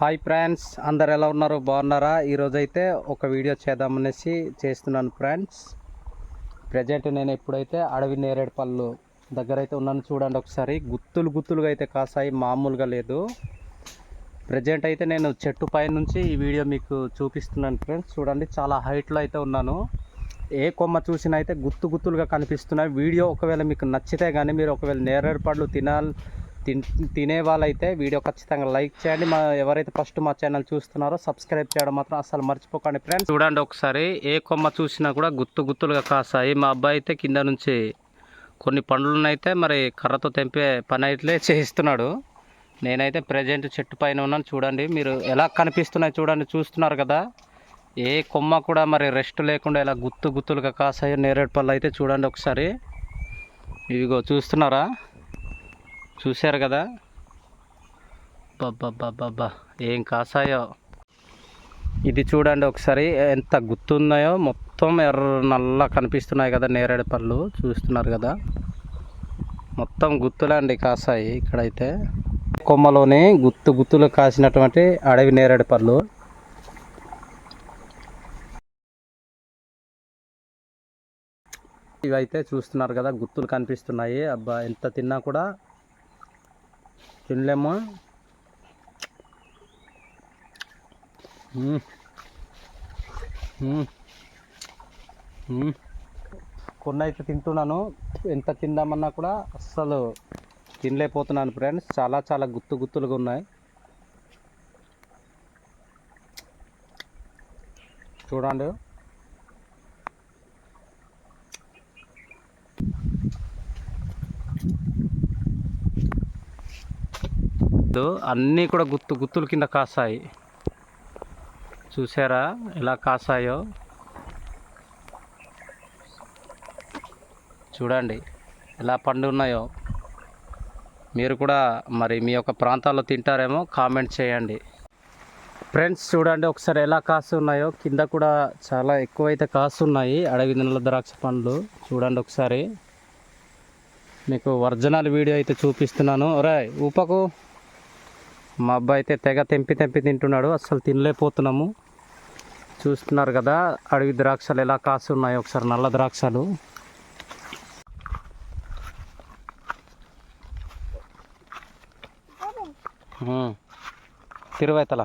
Hi friends, అందరు ఎలా ఉన్నారు? బాగున్నారా? ఈరోజైతే ఒక వీడియో చేద్దామనేసి చేస్తున్నాను ఫ్రెండ్స్. ప్రజెంట్ నేను ఎప్పుడైతే అడవి నేరేడుపళ్ళు దగ్గర అయితే ఉన్నాను. చూడండి ఒకసారి, గుత్తులుగా అయితే కాసాయి, మామూలుగా లేదు. ప్రజెంట్ అయితే నేను చెట్టు పై నుంచి ఈ వీడియో మీకు చూపిస్తున్నాను ఫ్రెండ్స్. చూడండి, చాలా హైట్లో అయితే ఉన్నాను. ఏ కొమ్మ చూసినా అయితే గుత్తులుగా కనిపిస్తున్నాయి. వీడియో ఒకవేళ మీకు నచ్చితే కానీ, మీరు ఒకవేళ నేరేడుపళ్ళు తినే వాళ్ళైతే వీడియో ఖచ్చితంగా లైక్ చేయండి. ఎవరైతే ఫస్ట్ మా ఛానల్ చూస్తున్నారో సబ్స్క్రైబ్ చేయడం మాత్రం అసలు మర్చిపోకండి ఫ్రెండ్స్. చూడండి ఒకసారి, ఏ కొమ్మ చూసినా కూడా గుత్తులుగా కాసాయి. మా అబ్బాయి అయితే కింద నుంచి కొన్ని పండ్లనైతే మరి కర్రతో తెంపే పని అయితే చేయిస్తున్నాడు. నేనైతే ప్రజెంట్ చెట్టు పైన ఉన్నాను. చూడండి, మీరు ఎలా కనిపిస్తున్నాయి చూడండి, చూస్తున్నారు కదా. ఏ కొమ్మ కూడా మరి రెస్ట్ లేకుండా ఎలా గుత్తులుగా కాసాయో నేరేడు పళ్ళు అయితే చూడండి ఒకసారి. ఇవిగో చూస్తున్నారా, చూశారు కదా. బాబా ఏం కాసాయో. ఇది చూడండి ఒకసారి, ఎంత గుత్తున్నాయో. మొత్తం నల్ల కనిపిస్తున్నాయి కదా నేరేడు పళ్ళు, చూస్తున్నారు కదా. మొత్తం గుత్తులండి కాసాయి. ఇక్కడైతే కొమ్మలోని గుత్తులు కాసినటువంటి అడవి నేరేడు పళ్ళు. ఇవైతే చూస్తున్నారు కదా, గుత్తులు కనిపిస్తున్నాయి. అబ్బా, ఎంత తిన్నా కూడా తినలేము. కొన్ని అయితే తింటున్నాను, ఎంత తిందామన్నా కూడా అస్సలు తినలేకపోతున్నాను ఫ్రెండ్స్. చాలా గుత్తులుగా ఉన్నాయి. చూడండి, అన్నీ కూడా గుత్తుల కింద కాసాయి. చూసారా ఎలా కాసాయో. చూడండి ఎలా పండు ఉన్నాయో. మీరు కూడా మరి మీ యొక్క ప్రాంతాల్లో తింటారేమో, కామెంట్ చేయండి ఫ్రెండ్స్. చూడండి ఒకసారి ఎలా కాసి ఉన్నాయో. కింద కూడా చాలా ఎక్కువైతే కాస్తున్నాయి అడవి నల్ల ద్రాక్ష పండ్లు. చూడండి ఒకసారి, మీకు ఒరిజినల్ వీడియో అయితే చూపిస్తున్నాను. రే ఊపకు. మా అబ్బాయి అయితే తెగ తెంపి తింటున్నాడు, అస్సలు తినలేకపోతున్నాము. చూస్తున్నారు కదా అడవి ద్రాక్షలు ఎలా కాసి ఉన్నాయో. ఒకసారి నల్ల ద్రాక్షలు. తిరువైతల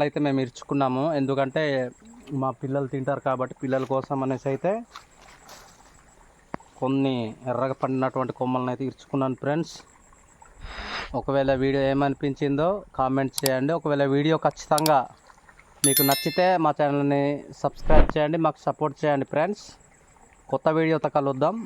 అయితే మేము ఇరుచుకున్నాము, ఎందుకంటే మా పిల్లలు తింటారు కాబట్టి. పిల్లల కోసం అనేసి అయితే కొన్ని ఎర్రగా పండినటువంటి కొమ్మలను అయితే ఇరుచుకున్నాను ఫ్రెండ్స్. ఒకవేళ వీడియో ఏమనిపించిందో కామెంట్ చేయండి. ఒకవేళ వీడియో ఖచ్చితంగా మీకు నచ్చితే మా ఛానల్ని సబ్స్క్రైబ్ చేయండి, మాకు సపోర్ట్ చేయండి ఫ్రెండ్స్. కొత్త వీడియోతో కలుద్దాం.